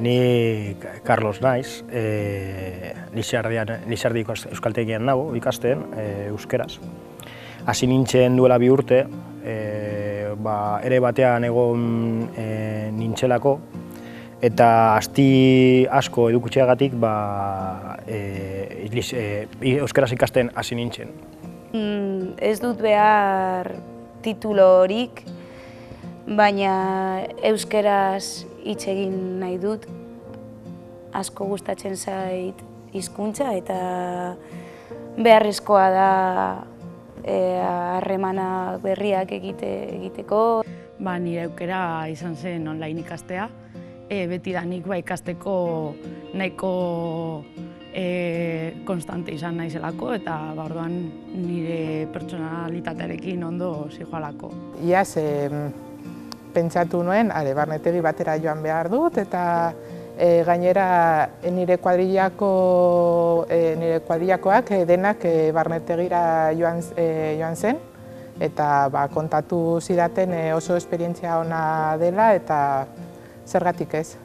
Ni Carlos naiz, Lizardiko euskaltegian nago ikasten, euskeraz. Hasi nintzen duela 2 urte, ere batean egon nintzelako, eta asti asko edukutxeagatik euskeraz ikasten hasi nintzen. Ez dut behar titulorik, baina euskeraz hitz egin nahi dut. Asko gustatzen zait hizkuntza eta beharrezkoa da harremana berriak egiteko. Nire aukera izan zen online ikastea. Betidanik ikasteko nahiko konstante izan naizelako eta orduan nire pertsonalitatearekin ondo zijoalako. Iaz pentsatu nuen, barnetegi batera joan behar dut eta gainera nire kuadrillakoak denak barnetegira joan zen eta kontatu zidaten oso esperientzia ona dela eta zergatik ez.